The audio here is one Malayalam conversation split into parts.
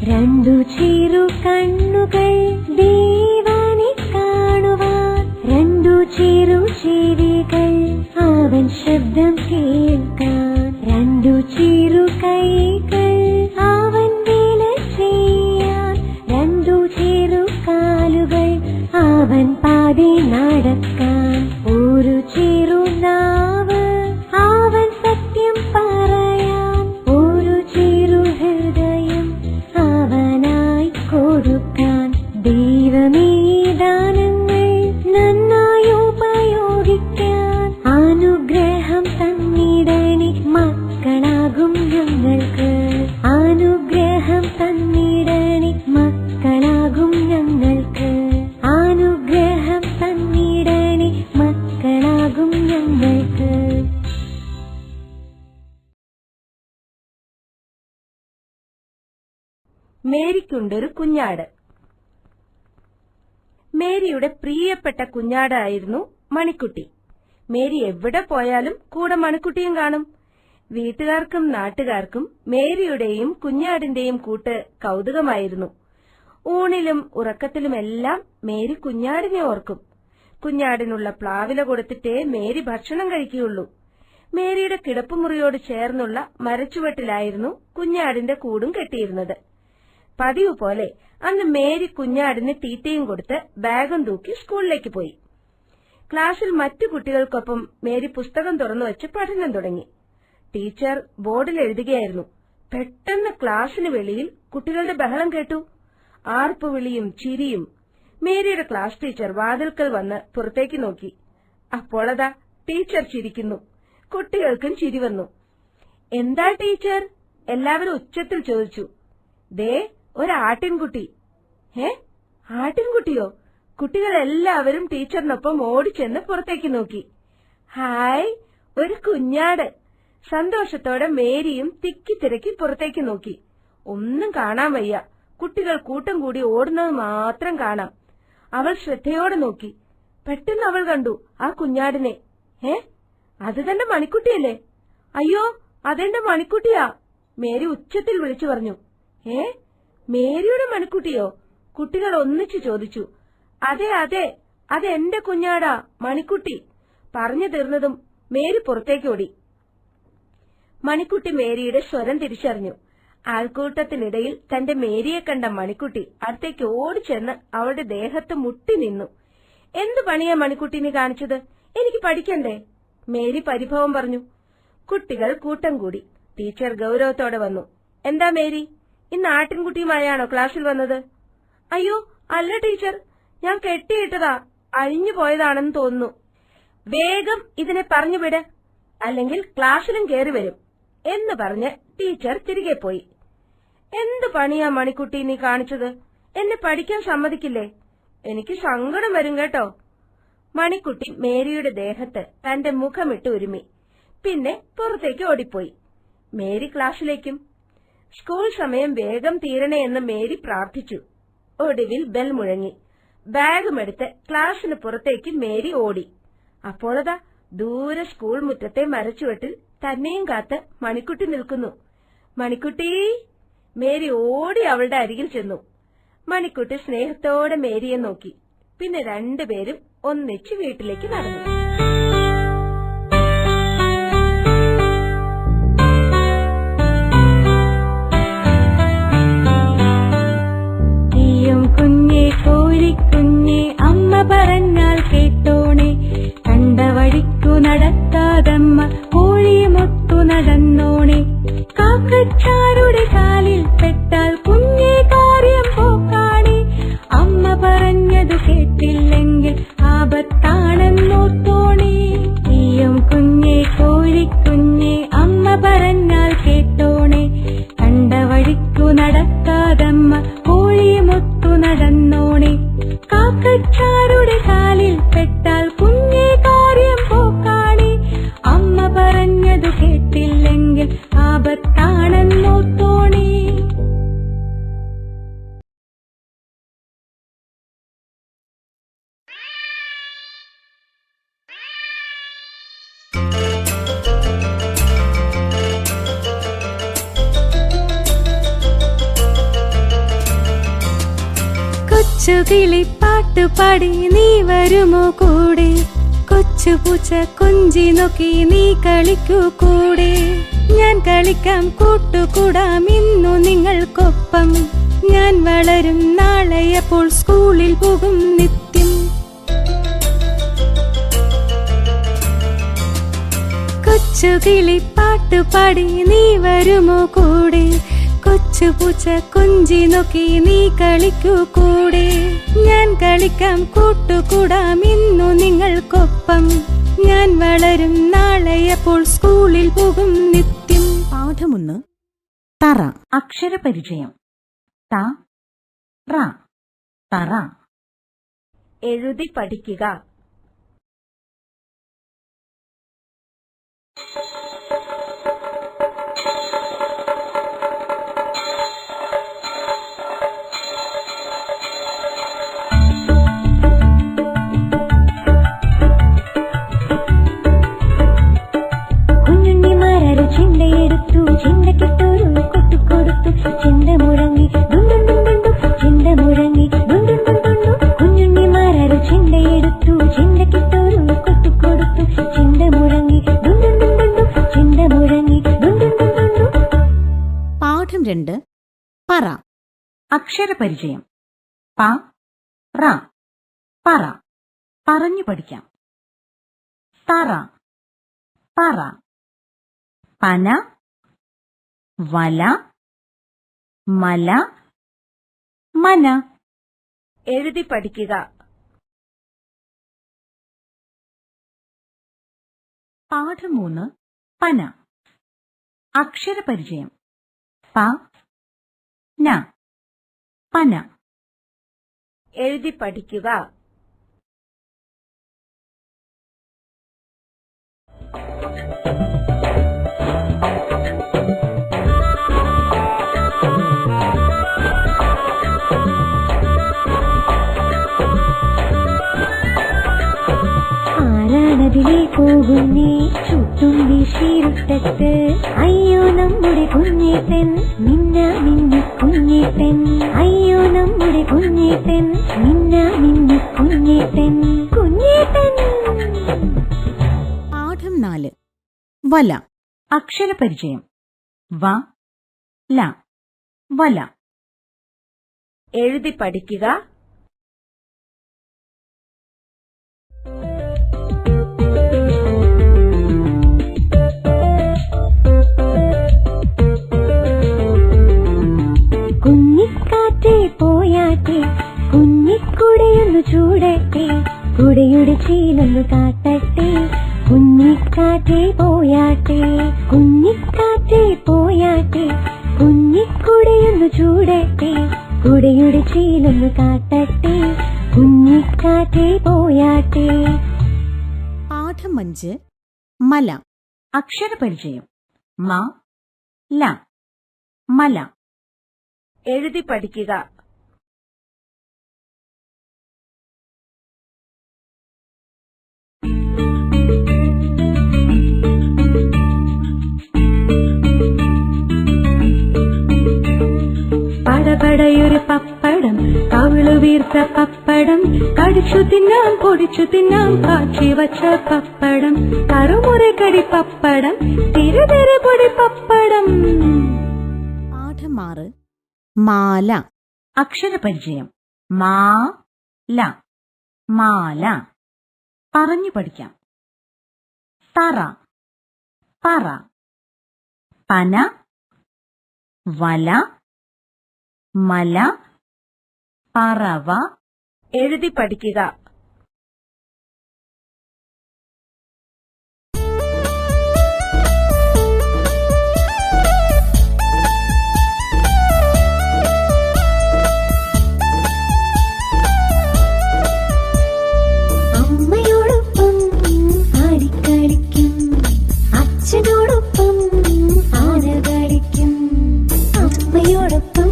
രണ്ടു ചിറു കണ്ണുകൾ ദൈവനെ കാണുവാൻ, രണ്ടു ചിറു ചെവികൾ അവൻ ശബ്ദം കേൾക്കാൻ, രണ്ടു ചിറു കൈകൾ അവൻ വേല ചെയ്യാൻ, രണ്ടു ചിറു കാലുകൾ അവൻ പാതി നടക്കാൻ, ഒരു ചിറു നാവ് അവൻ സത്യം പറയാൻ, ഒരു ചിറു ഹൃദയം അവനായി കൊടുക്കാൻ. ദൈവമേ ദാനങ്ങൾ നന്നായി ഉപയോഗിക്കാൻ അനുഗ്രഹം തന്നിടണി മക്കളാകും ഞങ്ങൾക്ക്, അനുഗ്രഹം തന്നിടണി മക്കളാകും ഞങ്ങൾക്ക്, അനുഗ്രഹം തന്നിടണി മക്കളാകും ഞങ്ങൾക്ക്. മേരിക്കുണ്ടൊരു കുഞ്ഞാട്. മേരിയുടെ പ്രിയപ്പെട്ട കുഞ്ഞാടായിരുന്നു മണിക്കുട്ടി. മേരി എവിടെ പോയാലും കൂടെ മണിക്കുട്ടിയും കാണും. വീട്ടുകാർക്കും നാട്ടുകാർക്കും മേരിയുടെയും കുഞ്ഞാടിന്റെയും കൂട്ട് കൗതുകമായിരുന്നു. ഊണിലും ഉറക്കത്തിലുമെല്ലാം മേരി കുഞ്ഞാടിനെ ഓർക്കും. കുഞ്ഞാടിനുള്ള പ്ലാവില കൊടുത്തിട്ടേ മേരി ഭക്ഷണം കഴിക്കുകയുള്ളൂ. മേരിയുടെ കിടപ്പുമുറിയോട് ചേർന്നുള്ള മരച്ചുവട്ടിലായിരുന്നു കുഞ്ഞാടിന്റെ കൂടും കെട്ടിയിരുന്നത്. പതിവ് പോലെ അന്ന് മേരി കുഞ്ഞാടിന് തീറ്റയും കൊടുത്ത് ബാഗും തൂക്കി സ്കൂളിലേക്ക് പോയി. ക്ലാസ്സിൽ മറ്റു കുട്ടികൾക്കൊപ്പം മേരി പുസ്തകം തുറന്നു വെച്ച് പഠനം തുടങ്ങി. ടീച്ചർ ബോർഡിൽ എഴുതുകയായിരുന്നു. പെട്ടെന്ന് ക്ലാസ്സിന് വെളിയിൽ കുട്ടികളുടെ ബഹളം കേട്ടു. ആർപ്പുവിളിയും ചിരിയും. മേരിയുടെ ക്ലാസ് ടീച്ചർ വാതിൽക്കൽ വന്ന് പുറത്തേക്ക് നോക്കി. അപ്പോഴതാ ടീച്ചർ ചിരിക്കുന്നു. കുട്ടികൾക്കും ചിരി വന്നു. എന്താ ടീച്ചർ? എല്ലാവരും ഉച്ചത്തിൽ ചോദിച്ചു. ദേ ഒരാട്ടിൻകുട്ടി. ആട്ടിൻകുട്ടിയോ? കുട്ടികളെല്ലാവരും ടീച്ചറിനൊപ്പം ഓടിച്ചെന്ന് പുറത്തേക്ക് നോക്കി. ഹായ്, ഒരു കുഞ്ഞാട്. സന്തോഷത്തോടെ മേരിയും തിക്കിത്തിരക്കി പുറത്തേക്ക് നോക്കി. ഒന്നും കാണാൻ വയ്യ. കുട്ടികൾ കൂട്ടം കൂടി ഓടുന്നത് മാത്രം കാണാം. അവൾ ശ്രദ്ധയോടെ നോക്കി. പെട്ടെന്ന് അവൾ കണ്ടു ആ കുഞ്ഞാടിനെ. അത് തന്റെ മണിക്കുട്ടിയല്ലേ? അയ്യോ, അതെന്റെ മണിക്കുട്ടിയാ, മേരി ഉച്ചത്തിൽ വിളിച്ചു പറഞ്ഞു. മേരിയുടെ മണിക്കുട്ടിയോ? കുട്ടികൾ ഒന്നിച്ചു ചോദിച്ചു. അതെ അതെ, അതെന്റെ കുഞ്ഞാടാ, മണിക്കുട്ടി. പറഞ്ഞു തീർന്നതും മേരി പുറത്തേക്ക് ഓടി. മണിക്കുട്ടി മേരിയുടെ സ്വരം തിരിച്ചറിഞ്ഞു. ആൾക്കൂട്ടത്തിനിടയിൽ തന്റെ മേരിയെ കണ്ട മണിക്കുട്ടി അടുത്തേക്ക് ഓടിച്ചെന്ന് അവളുടെ ദേഹത്ത് മുട്ടി നിന്നു. എന്തു പണിയാ മണിക്കുട്ടി നീ കാണിച്ചത്? എനിക്ക് പഠിക്കണ്ടേ? മേരി പരിഭവം പറഞ്ഞു. കുട്ടികൾ കൂട്ടം കൂടി. ടീച്ചർ ഗൗരവത്തോടെ വന്നു. എന്താ മേരി, ഇന്ന് ആട്ടിൻകുട്ടിയുമായാണോ ക്ലാസ്സിൽ വന്നത്? അയ്യോ അല്ല ടീച്ചർ, ഞാൻ കെട്ടിയിട്ടതാ, അഴിഞ്ഞു പോയതാണെന്ന് തോന്നുന്നു. വേഗം ഇതിനെ പറഞ്ഞുവിട്, അല്ലെങ്കിൽ ക്ലാസ്സിലും കയറി വരും എന്ന് പറഞ്ഞ് ടീച്ചർ തിരികെ പോയി. എന്തു പണിയാ മണിക്കുട്ടി നീ കാണിച്ചത്? എന്നെ പഠിക്കാൻ സമ്മതിക്കില്ലേ? എനിക്ക് സങ്കടം വരും കേട്ടോ. മണിക്കുട്ടി മേരിയുടെ ദേഹത്ത് തന്റെ മുഖമിട്ട് ഉരുമി. പിന്നെ പുറത്തേക്ക് ഓടിപ്പോയി. മേരി ക്ലാസ്സിലേക്കും. സ്കൂൾ സമയം വേഗം തീരണേ എന്ന് മേരി പ്രാർത്ഥിച്ചു. ഒടുവിൽ ബെൽ മുഴങ്ങി. ബാഗുമെടുത്ത് ക്ലാസ്സിന് പുറത്തേക്ക് മേരി ഓടി. അപ്പോഴതാ ദൂരെ സ്കൂൾ മുറ്റത്തെ മരച്ചുവട്ടിൽ തന്നെയും കാത്ത് മണിക്കുട്ടി നിൽക്കുന്നു. മണിക്കുട്ടി! മേരി ഓടി അവളുടെ അരികിൽ ചെന്നു. മണിക്കുട്ടി സ്നേഹത്തോടെ മേരിയെ നോക്കി. പിന്നെ രണ്ടുപേരും ഒന്നിച്ച് വീട്ടിലേക്ക് നടന്നു. കോഴിക്കുഞ്ഞെ അമ്മ പറഞ്ഞാൽ കേട്ടോണേ, കണ്ട വഴിക്കു നടക്കാതമ്മ കോഴിയുമൊത്തു നടന്നോണേ. കാക്കച്ചാരുടെ കാലിൽ പെട്ടാൽ കുഞ്ഞെ കാര്യം പോക്കാണേ, അമ്മ പറഞ്ഞതു കേട്ടില്ലെങ്കിൽ ആപത്താണെന്നോർത്തോണേ. ഈയും കുഞ്ഞെ കോഴിക്കുഞ്ഞെ അമ്മ പറഞ്ഞാൽ കേട്ടോണേ, കണ്ട വഴിക്കു നടക്കാതമ്മ കോഴിയുമൊത്തു നടന്നോണേ. കാക്കച്ചാരുടെ കാലിൽ പെട്ടാൽ കുഞ്ഞെ കാര്യം പോക്കാണേ, അമ്മ പറഞ്ഞതു കേട്ടില്ലെങ്കിൽ ആപത്താണെന്നോർത്തോണേ. കൊച്ചുകിളി പാട്ടുപാടി നീ വരുമോ കൂടെ, കൊച്ചുപൂച്ച കൊഞ്ചി നോക്കി നീ കളിക്കൂ കൂടെ. ഞാൻ കളിക്കാം കൂട്ടുകൂടാം ഇന്നു നിങ്ങൾക്കൊപ്പം, ഞാൻ വളരും നാളെയപ്പോൾ സ്കൂളിൽ പോകും നിത്യം. കൊച്ചുകിളി പാട്ടുപാടി നീ വരുമോ കൂടെ, കൊച്ചുപൂച്ച കൊഞ്ചി നോക്കി നീ കളിക്കൂ കൂടെ. ഞാൻ കളിക്കാം കൂട്ടുകൂടാം ഇന്നു നിങ്ങൾക്കൊപ്പം, ഞാൻ വളരും നാളെയപ്പോൾ സ്കൂളിൽ പോകും നിത്യം. പാഠം 1 തറ. അക്ഷരപരിചയം. ത റ തറ. എഴുതി പഠിക്കുക. ചിന്തയെടുത്തു ചിന്തക്കിട്ടൊരു കൊട്ടുകൊടുത്തു, ചിന്ത മുഴങ്ങി ദുണ്ടുണ്ടുണ്ടുണ്ടു, ചിന്ത മുഴങ്ങി ദുണ്ടുണ്ടുണ്ടുണ്ടു. കുഞ്ഞുണ്ണിമാരൊരു ചിന്തയെടുത്തു ചിന്തക്കിട്ടൊരു കൊട്ടുകൊടുത്തു, ചിന്ത മുഴങ്ങി ദുണ്ടുണ്ടുണ്ടുണ്ടു, ചിന്ത മുഴങ്ങി ദുണ്ടുണ്ടുണ്ടുണ്ടു. പാഠം 2 പറ. അക്ഷരപരിചയം. പ റ പറ. പറഞ്ഞു പഠിക്കാം. തറ പറ. പന വല മല മന. എഴുതി പഠിക്കുക. പാഠം 3 പന. അക്ഷരപരിചയം. പ ന പന. എഴുതി പഠിക്കുക. ആരാണതിലെ പോകുന്നേ ചുറ്റും വീശിരുട്ടത്ത്, അയ്യോ നമ്മുടെ കുഞ്ഞേട്ടൻ മിന്ന മിന്നി കുഞ്ഞേട്ടൻ, അയ്യോ നമ്മുടെ കുഞ്ഞേട്ടൻ മിന്ന മിന്നി കുഞ്ഞേട്ടൻ കുഞ്ഞേട്ടൻ. പാഠം 4 വല. അക്ഷരപരിചയം. വ ല വല. എഴുതി പഠിക്കുക. കുഞ്ഞിക്കാറ്റേ പോയാട്ടെ കുഞ്ഞിക്കുടയൊന്നു ചൂടട്ടെ, കുടയുടെ ചീലൊന്നു കാട്ടട്ടെ, കുഞ്ഞിക്കാറ്റേ പോയാട്ടെ, കുഞ്ഞിക്കാറ്റേ പോയാട്ടെ, കുഞ്ഞിക്കുടയൊന്നു ചൂടട്ടെ, കുടയുടെ ചീലൊന്നു കാട്ടട്ടെ, കുഞ്ഞിക്കാറ്റേ പോയാട്ടെ. പാഠം 5 മല. അക്ഷരപരിചയം. മ ല മല. എഴുതി പഠിക്കുക. പടപടയൊരു പപ്പടം, കവിളു വീർത്ത പപ്പടം, കടിച്ചു തിന്നാം പൊടിച്ചു തിന്നാം കാച്ചി വച്ച പപ്പടം, കറുമുറി കടി പപ്പടം, തിരുതിര പൊടി പപ്പടം. പാഠം 6 മാല. അക്ഷരപരിചയം. മാ ല മാല. പറഞ്ഞു പഠിക്കാം. തറ പറ. പന വല മല പറവ. എഴുതി പഠിക്കുക. അമ്മയോടൊപ്പം ആടിക്കളിക്കും, അച്ഛനോടൊപ്പം ആന കളിക്കും, അമ്മയോടൊപ്പം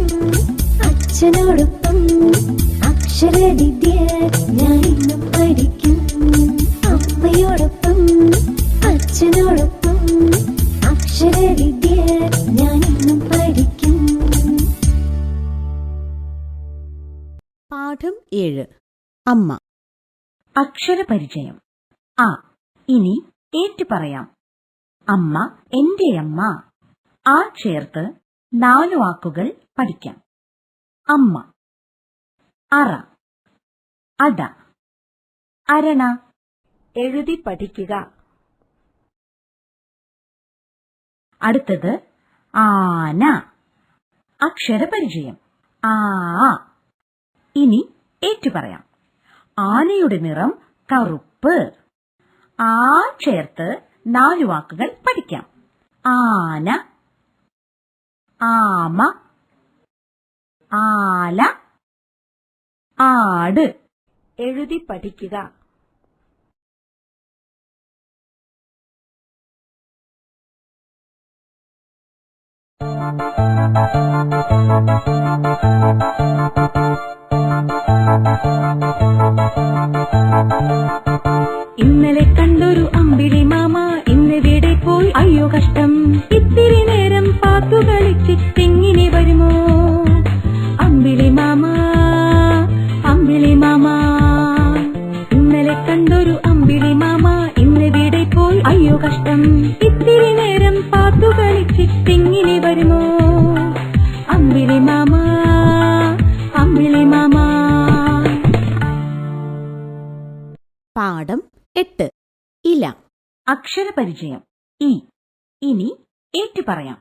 അച്ഛനോടൊപ്പം അക്ഷരവിദ്യ ഞാൻ അമ്മ. അക്ഷരപരിചയം. ആ. ഇനി ഏറ്റു പറയാം. അമ്മ എന്റെ അമ്മ. ആ ചേർത്ത് 4 വാക്കുകൾ പഠിക്കാം. അമ്മ. അറ, അട, അരണ. എഴുതി പഠിക്കുക. അടുത്തത് ആന. അക്ഷരപരിചയം. ആ. ഇനി ഏറ്റു പറയാം. ആനയുടെ നിറം കറുപ്പ്. ആ ചേർത്ത് 4 വാക്കുകൾ പഠിക്കാം. ആന, ആമ, ആല, ആട്. എഴുതി പഠിക്കുക. ഇന്നലെ കണ്ടൊരു അമ്പിളി മാമ ഇന്നെവിടെ പോയി അയ്യോ കഷ്ടം. ഇത്തിരി നേരം പാത്തു കളിച്ചിട്ടെങ്ങനെ വരുമോ അമ്പിളി മാമ, അമ്പിളി മാമ. ഇന്നലെ കണ്ടൊരു അമ്പിളി മാമ ഇന്നെവിടെ പോയി അയ്യോ കഷ്ടം. ഇത്തിരി നേരം പാത്തു കളിച്ചിട്ടെങ്ങനെ വരുമോ അമ്പിളി മാമ, അമ്പിളി മാമ. പാഠം 8. ഇല. അക്ഷരപരിചയം. ഇ. ഇനി ഏറ്റു പറയാം.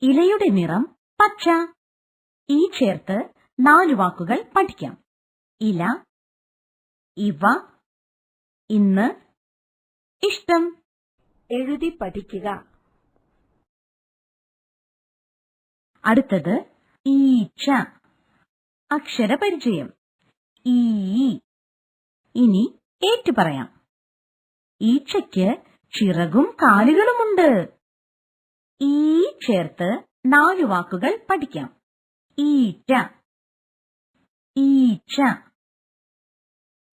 ഇലയുടെ നിറം പച്ച. ഈ ചേർത്ത് 4 വാക്കുകൾ പഠിക്കാം. ഇല, ഇവ, ഇന്ന്, ഇഷ്ടം. എഴുതി പഠിക്കുക. അടുത്തത് ഈച്ച. അക്ഷരപരിചയം. ഈ. ഇനി ഏറ്റു പറയാം. ഈച്ചയ്ക്ക് ചിറകും കാലുകളുമുണ്ട്. ഈ ചേർത്ത് 4 വാക്കുകൾ പഠിക്കാം. ഈറ്റ, ഈച്ച,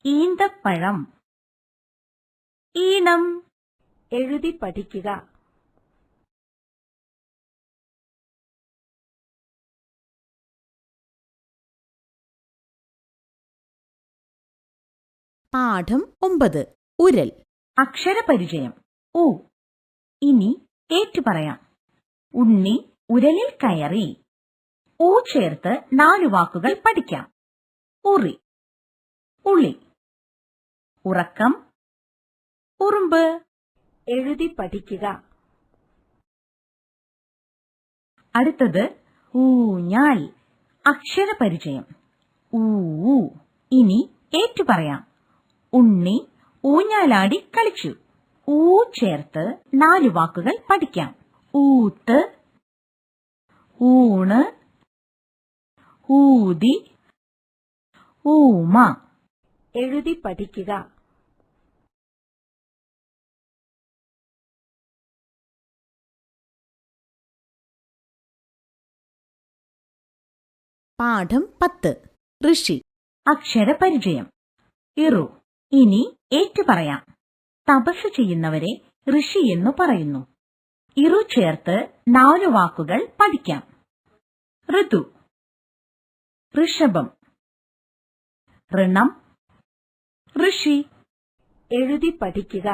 ഈന്തപ്പഴം, ഈണം. എഴുതി പഠിക്കുക. പാഠം 9. ഉരൽ. അക്ഷരപരിചയം. ഉ. ഇനി ഏറ്റു പറയാം. ഉണ്ണി ഉരലിൽ കയറി. ഊ ചേർത്ത് 4 വാക്കുകൾ പഠിക്കാം. ഉറി, ഉളി, ഉറക്കം, ഉറുമ്പ്. എഴുതി പഠിക്കുക. അടുത്തത് ഊഞ്ഞാൽ. അക്ഷരപരിചയം. ഊ. ഇനി ഏറ്റു പറയാം. ഉണ്ണി ഊഞ്ഞാലാടി കളിച്ചു. ഊ ചേർത്ത് 4 വാക്കുകൾ പഠിക്കാം. ഊത്ത്, ഊണ്, ഊതി, ഊമ. എഴുതി പഠിക്കുക. പാഠം 10. ഋഷി. അക്ഷരപരിചയം. ഇറു. ഇനി ഏറ്റു പറയാം. തപസ് ചെയ്യുന്നവരെ ഋഷി എന്നു പറയുന്നു. ഇറു ചേർത്ത് 4 വാക്കുകൾ പഠിക്കാം. ഋതു, ഋഷഭം, ഋണം, ഋഷി. എഴുതി പഠിക്കുക.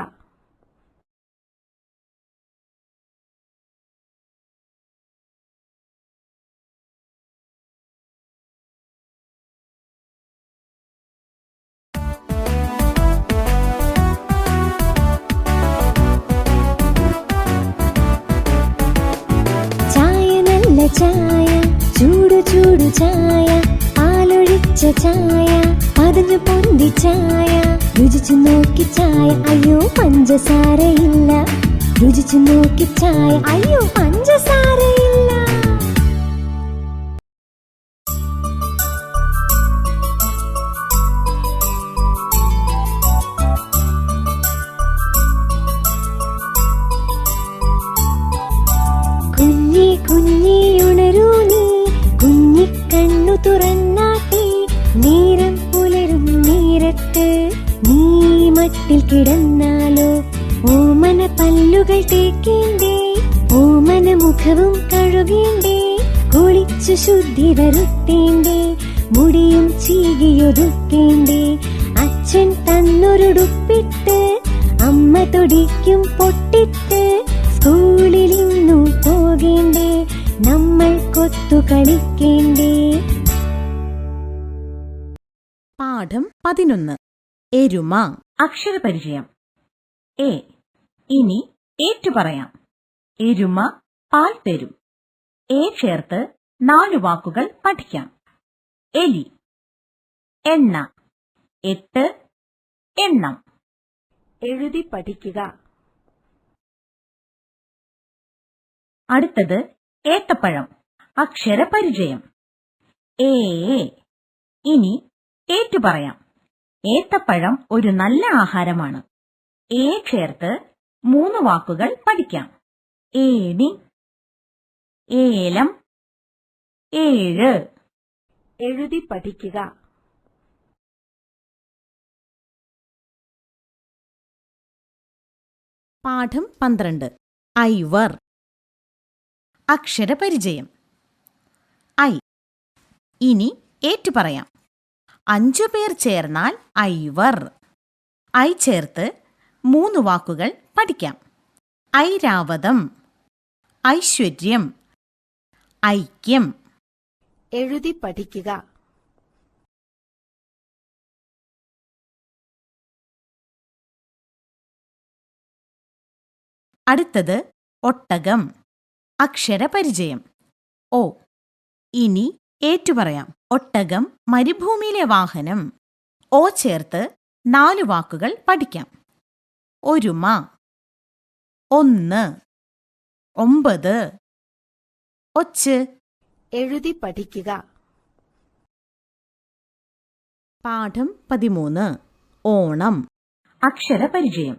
ചായ, ചൂടു ചൂടു ചായ, പാലൊഴിച്ച ചായ, പതഞ്ഞു പൊന്തി ചായ, രുചിച്ചു നോക്കി ചായ, അയ്യോ പഞ്ചസാരയില്ല. രുചിച്ചു നോക്കി ചായ, അയ്യോ പഞ്ചസാരയില്ല. കുഞ്ഞി കുഞ്ഞി ഉണരൂ നീ, കുഞ്ഞിക്കണ്ണു തുറന്നാട്ടെ, നേരം പുലരും നേരത്ത് നീ മട്ടിൽ കിടന്നാലോ. ഓമന പല്ലുകൾ തേക്കേണ്ടേ, ഓമന മുഖവും കഴുകേണ്ടേ, കുളിച്ചു ശുദ്ധി വരുത്തേണ്ടേ, മുടിയും ചീകിയൊതുക്കേണ്ടേ, നൂലിനൊരുടുപ്പിട്ട് അമ്മ തൊടിക്കും പൊട്ടിട്ട് സ്കൂളിൽ ഇന്നു പോകേണ്ടേ, നമ്മൾ കൊത്തു കളിക്കേണ്ടേ. പാഠം 11 എരുമ. അക്ഷരപരിചയം. എ. ഇനി ഏറ്റു പറയാം. എരുമ പാൽ തരും. എ ചേർത്ത് 4 വാക്കുകൾ പഠിക്കാം. എലി, എണ്ണ, 8 എണ്ണം. എഴുതി പഠിക്കുക. അടുത്തത് ഏത്തപ്പഴം. അക്ഷരപരിചയം. ഏ. ഇനി ഏറ്റു പറയാം. ഏത്തപ്പഴം ഒരു നല്ല ആഹാരമാണ്. ഏ ചേർത്ത് 3 വാക്കുകൾ പഠിക്കാം. ഏണി, ഏലം, 7. എഴുതി പഠിക്കുക. പാഠം 12 ഐവർ. അക്ഷരപരിചയം. ഐ. ഇനി ഏറ്റു പറയാം. 5 പേർ ചേർന്നാൽ ഐവർ. ഐ ചേർത്ത് 3 വാക്കുകൾ പഠിക്കാം. ഐരാവതം, ഐശ്വര്യം, ഐക്യം. എഴുതി പഠിക്കുക. അടുത്തത് ഒട്ടകം. അക്ഷരപരിചയം. ഓ. ഇനി ഏറ്റു പറയാം. ഒട്ടകം മരുഭൂമിയിലെ വാഹനം. ഓ ചേർത്ത് 4 വാക്കുകൾ പഠിക്കാം. ഒരുമ, 1, 9, ഒച്ച്. എഴുതി പഠിക്കുക. പാഠം 13 ഓണം. അക്ഷരപരിചയം.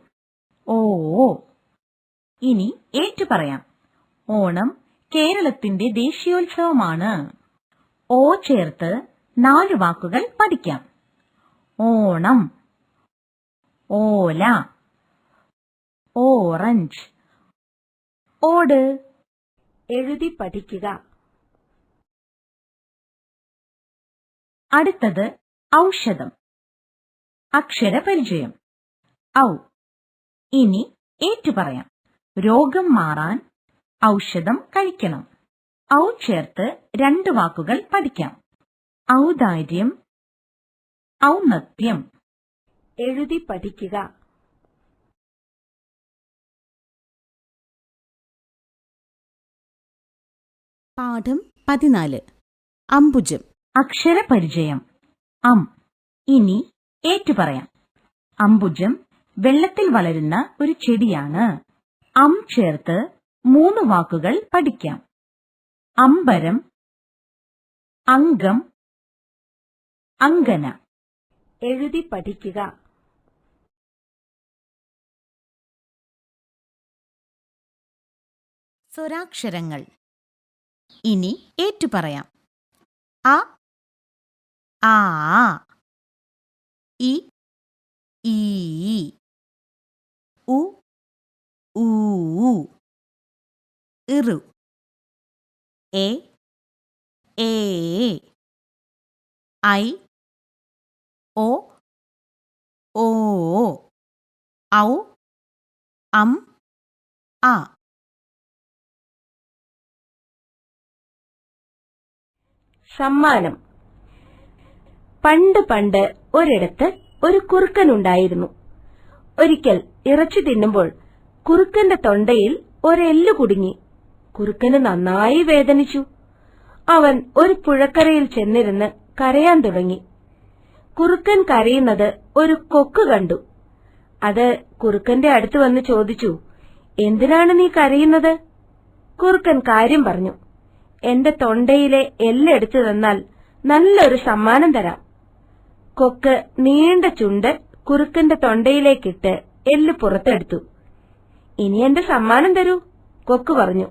ഓ. ഇനി ഏറ്റു പറയാം. ഓണം കേരളത്തിന്റെ ദേശീയോത്സവമാണ്. ഓ ചേർത്ത് 4 വാക്കുകൾ പഠിക്കാം. ഓണം, ഓല, ഓറഞ്ച്, ഓട്. എഴുതി പഠിക്കുക. അടുത്തത് ഔഷധം. അക്ഷരപരിചയം. ഔ. ഇനി ഏറ്റു പറയാം. രോഗം മാറാൻ ഔഷധം കഴിക്കണം. ഔ ചേർത്ത് 2 വാക്കുകൾ പഠിക്കാം. ഔദാര്യം, ഔന്നത്യം. എഴുതി പഠിക്കുക. പാഠം 14 അംബുജം. അക്ഷരപരിചയം. അം. ഇനി ഏറ്റു പറയാം. അംബുജം വെള്ളത്തിൽ വളരുന്ന ഒരു ചെടിയാണ്. അം ചേർത്ത് 3 വാക്കുകൾ പഠിക്കാം. അമ്പരം, അംഗം, അങ്കന. എഴുതി പഠിക്കുക. സ്വരാക്ഷരങ്ങൾ. ഇനി ഏറ്റു പറയാം. അ, ആ, ഇ, ഈ, ഉ, ഊ, ഇറു, എ, ഐ, ഓ, ഔ, ആ. സമ്മാനം. പണ്ട് പണ്ട് ഒരിടത്ത് ഒരു കുറുക്കനുണ്ടായിരുന്നു. ഒരിക്കൽ ഇറച്ചി തിന്നുമ്പോൾ കുറുക്കന്റെ തൊണ്ടയിൽ ഒരെല്ല് കുടുങ്ങി. കുറുക്കന് നന്നായി വേദനിച്ചു. അവൻ ഒരു പുഴക്കരയിൽ ചെന്നിരുന്ന് കരയാൻ തുടങ്ങി. കുറുക്കൻ കരയുന്നത് ഒരു കൊക്ക് കണ്ടു. അത് കുറുക്കന്റെ അടുത്ത് വന്ന് ചോദിച്ചു, "എന്തിനാണ് നീ കരയുന്നത്?" കുറുക്കൻ കാര്യം പറഞ്ഞു. "എന്റെ തൊണ്ടയിലെ എല്ലെടുത്തു തന്നാൽ നല്ലൊരു സമ്മാനം തരാം." കൊക്ക് നീണ്ട ചുണ്ട് കുറുക്കന്റെ തൊണ്ടയിലേക്കിട്ട് എല്ല് പുറത്തെടുത്തു. "ഇനി എന്റെ സമ്മാനം തരൂ," കൊക്ക് പറഞ്ഞു.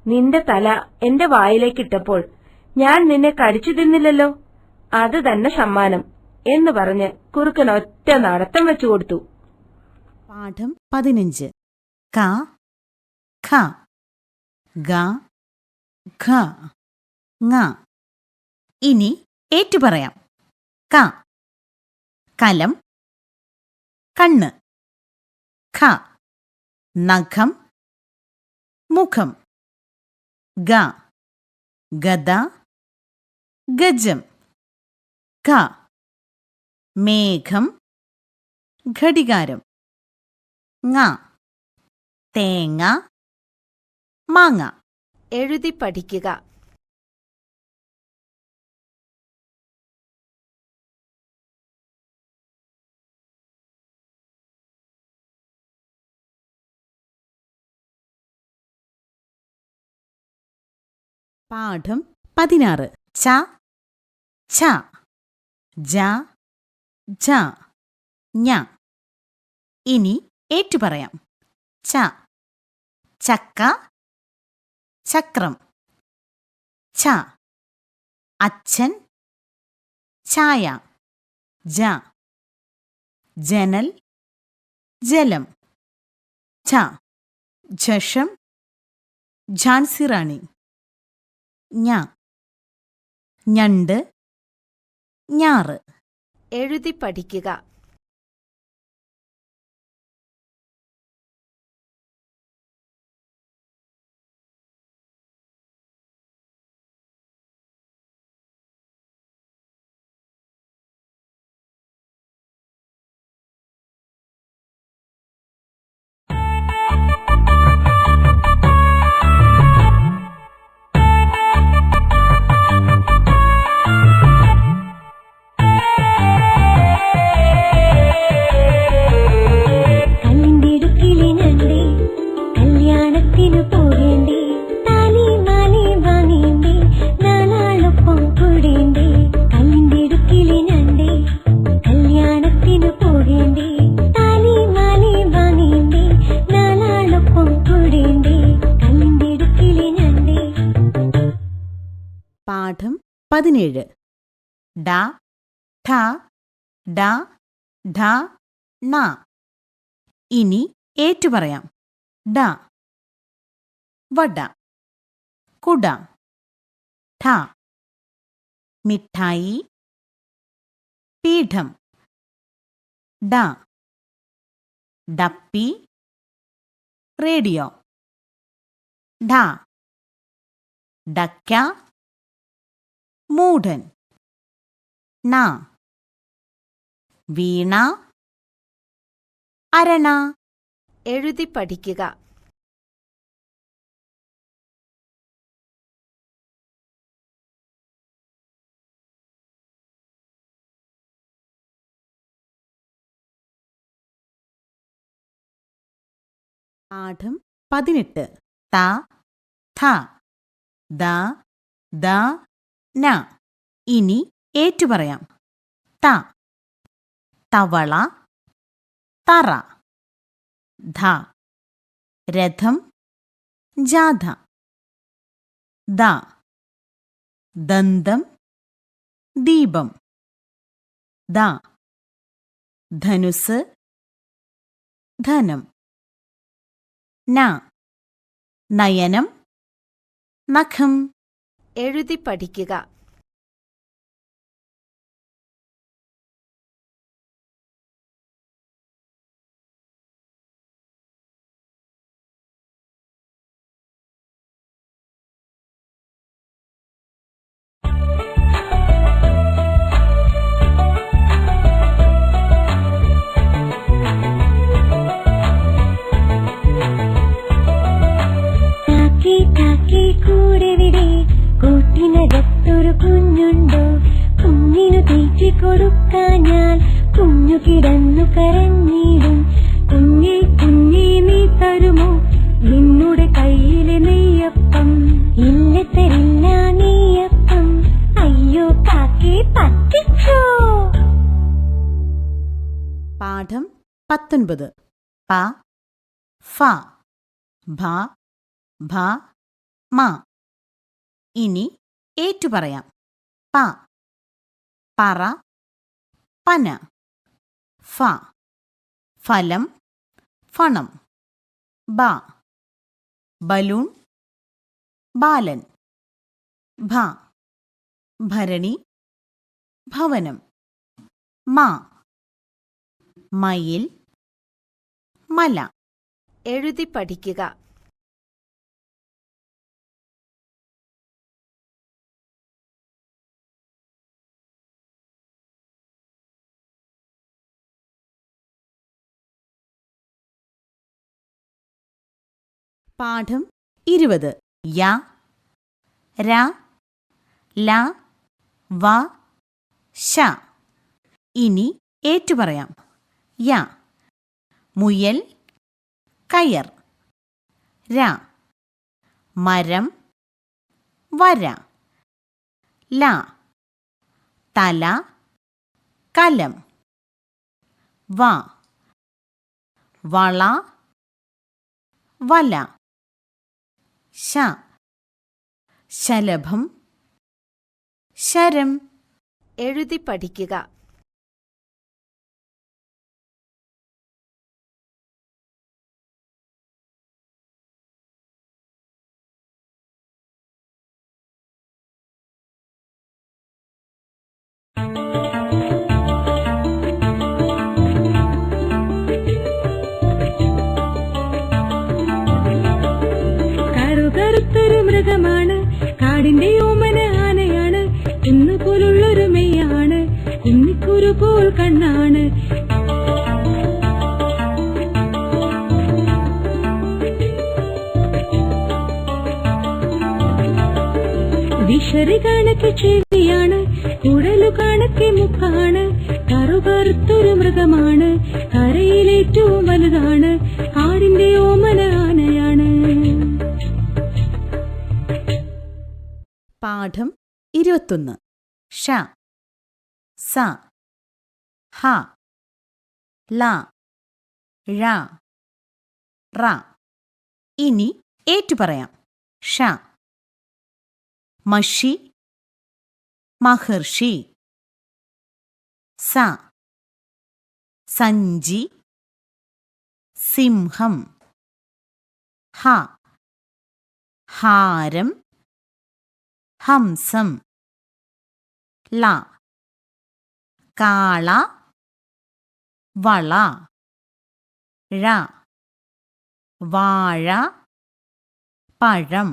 "നിന്റെ തല എന്റെ വായിലേക്കിട്ടപ്പോൾ ഞാൻ നിന്നെ കടിച്ചു തിന്നില്ലല്ലോ, അത് തന്നെ സമ്മാനം," എന്ന് പറഞ്ഞ് കുറുക്കൻ ഒറ്റ നടത്തം വെച്ചു കൊടുത്തു. പാഠം 15 ക, ഖ, ഗ, ഘ, ങ. ഇനി ഏറ്റു പറയാം. ക. കലം, കണ്ണ്. ഖ നഖം മുഖം. ഗ ഗദ ഗജം. ഘ മേഘം ഘടികാരം. ങ തേങ്ങ മാങ്ങ. എഴുതി പഠിക്കുക. പാഠം 16. ച ഛ ജ ഝ ഞ. ഇനി ഏറ്റുപറയാം. ച ചക്ക ചക്രം. ഛ അച്ഛൻ ഛായ. ജ ജനൽ ജലം. ഝ ഝഷം ഝാൻസി റാണി. ഞ ഞണ്ട് ഞാറ്. എഴുതി പഠിക്കുക. പാഠം 17. ഡ ഠ ഡ ഢ ണ. ഇനി ഏറ്റുപറയാം. ഡ വട കുട. ഠ മിഠായി പീഠം. ഡ ഡപ്പി റേഡിയോ. ഢ ഡക്ക മൂഢൻ. ണ വീണ അരണ. എഴുതി പഠിക്കുക. പാഠം 18. ത ഥ ദ ദ ന. ഇനി ഏറ്റുപറയാം. ത തവള തറ. ധ രഥം ജാഥ. ദ ദന്തം ദീപം. ദ ധനുസ് ധനം. ന നയനം നഖം. എഴുതി പഠിക്കുക. കൂട്ടിനകത്തൊരു കുഞ്ഞുണ്ടോ, കുഞ്ഞിനു തീറ്റി കൊടുക്കാഞ്ഞാൽ കുഞ്ഞു കിടന്നു കരഞ്ഞിടും. കുഞ്ഞേ കുഞ്ഞേ നീ തരുമോ നിന്നുടെ കയ്യിലെ നെയ്യപ്പം? ഇല്ല തരില്ല നെയ്യപ്പം, അയ്യോ കാക്കേ പറ്റിച്ചോ. പാഠം 19. പ ഫ ഭ ഭ മ. ഇനി ഏറ്റുപറയാം. പ പറ പന. ഫ ഫലം ഫണം. ബ ബലൂൺ ബാലൻ. ഭ ഭരണി ഭവനം. മ മയിൽ മല. എഴുതി പഠിക്കുക. പാഠം 20. യ, ര, ല, വ, ശ. ഇനി ഏറ്റുപറയാം. യ, മുയൽ, കയർ. ര, മരം, വര. ല, തല, കലം. വ, വള, വല. ശ, ശലഭം, ശരം. എഴുതി പഠിക്കുക. കറുകറുത്തൊരു മൃഗമാണ്, കാടിന്റെ ഓമന ആനയാണ്, കുന്നുപോലുള്ളൊരു മെയ്യാണ്, കുന്നിക്കുരു പോൽ കണ്ണാണ്. വിഷറി കണക്ക് ചെവിയാണ്, കുഴലു കണക്കെ മുക്കാണ്, കറുകറുത്തൊരു മൃഗമാണ്, കരയിലേറ്റവും വലുതാണ്, കാടിന്റെ ഓമന ആനയാണ്. പാഠം 21. ഷ, സ, ഹ, ല, ഴ, റ. ഇനി ഏറ്റുപറയാം. ഷ, മഷി, മഹർഷി. സ, സഞ്ചി, സിംഹം. ഹ, ഹാരം, ഹംസം. ല, കാള, വള. ഴ, വാഴ, പഴം.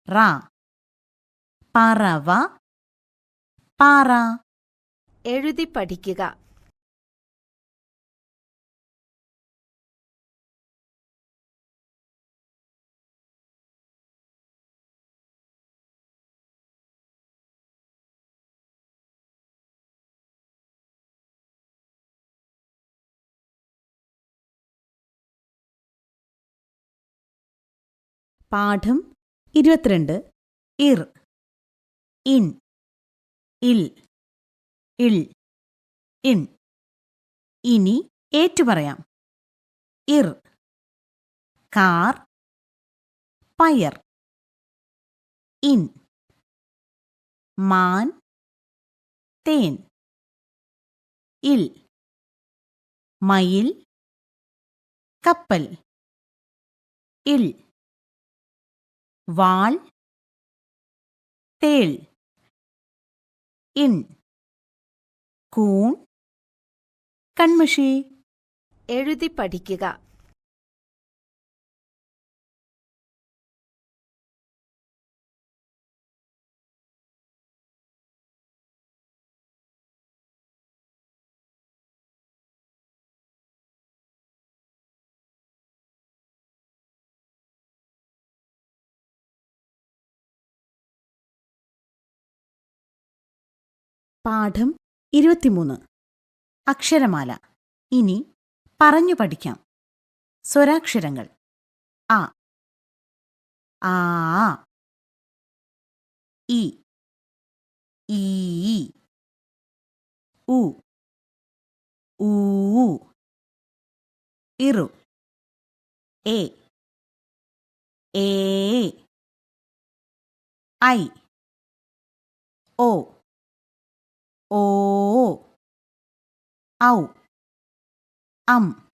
റ, പറവ, പാറ. എഴുതി പഠിക്കുക. പാഠം 22. ഇർ, ഇൻ, ഇൽ, ഇൾ, ഇൻ. ഇനി ഏറ്റുപറയാം. ഇർ, കാർ, പയർ. ഇൻ, മാൻ, തേൻ. ഇൽ, മയിൽ, കപ്പൽ. ഇൽ, വാൾ, തേൾ. ഇൻ, കൂൺ, കൺമഷി. എഴുതി പഠിക്കുക. പാഠം 23. അക്ഷരമാല. ഇനി പറഞ്ഞു പഠിക്കാം. സ്വരാക്ഷരങ്ങൾ. അ, ആ, ഇ, ഈ, ഉ, ഊ, ഇറു, എ, ഏ, ഐ, ഓ, ഓ, ഔ, അം,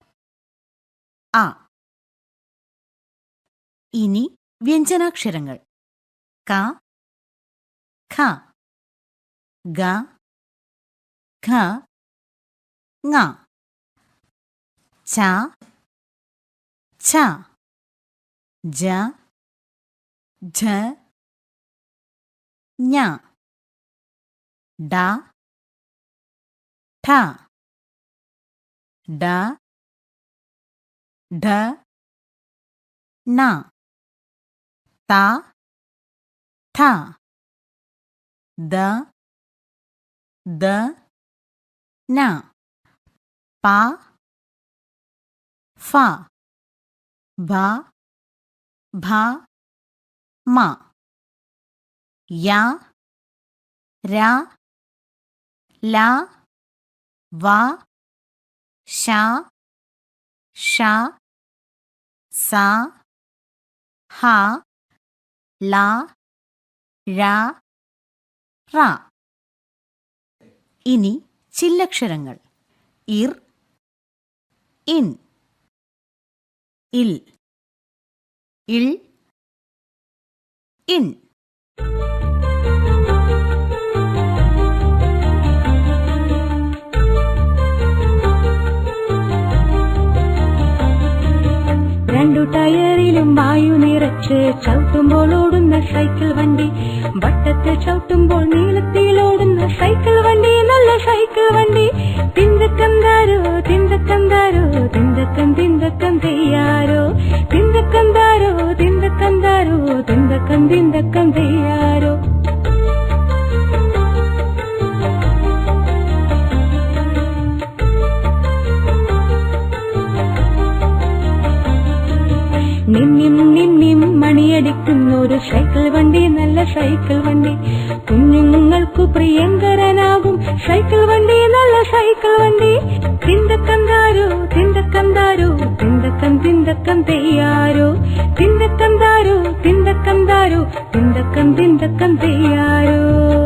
അ. ഇനി വ്യഞ്ജനാക്ഷരങ്ങൾ. ക, ഖ, ഗ, ഘ, ങ. ച ഛ ജ ഝ ഞ ഡ ഠ ഡ ഢ ണ ത ഥ ദ ദ ന പ ഫ ഭ ഭ മ യ ര ല വ ശ ഷ സ ഹ ല ഴ റ. ഇനി ചില്ലക്ഷരങ്ങൾ. ഇർ, ഇൻ, ഇൽ, ഇൾ, ഇൻ. രണ്ടു ടയറിലും വായു നിറച്ച് ചവിട്ടുമ്പോൾ ഓടുന്ന സൈക്കിൾ വണ്ടി, വട്ടത്തിൽ ചവിട്ടുമ്പോൾ നീളത്തിലോടുന്ന സൈക്കിൾ വണ്ടി, നല്ല സൈക്കിൾ വണ്ടി. തിന്തക്കന്താരോ തിന്തക്കന്താരോ തിന്തക്കം തിന്തക്കം തെയ്യാരോ, തിന്തക്കന്താരോ തിന്തക്കന്താരോ തിന്തക്കം തിന്തക്കം തെയ്യാരോ. നിന്നിം നിന്നിം മണിയടിക്കുന്നൊരു സൈക്കിൾ വണ്ടി, നല്ല സൈക്കിൾ വണ്ടി. കുഞ്ഞുങ്ങൾക്കു പ്രിയങ്കരനാകും സൈക്കിൾ വണ്ടി, നല്ല സൈക്കിൾ വണ്ടി. തിന്തക്കന്താരോ തിന്തക്കന്താരോ തിന്തക്കം തിന്തക്കം തെയ്യാരോ, തിന്തക്കന്താരോ തിന്തക്കന്താരോ തിന്തക്കം തിന്തക്കം തെയ്യാരോ.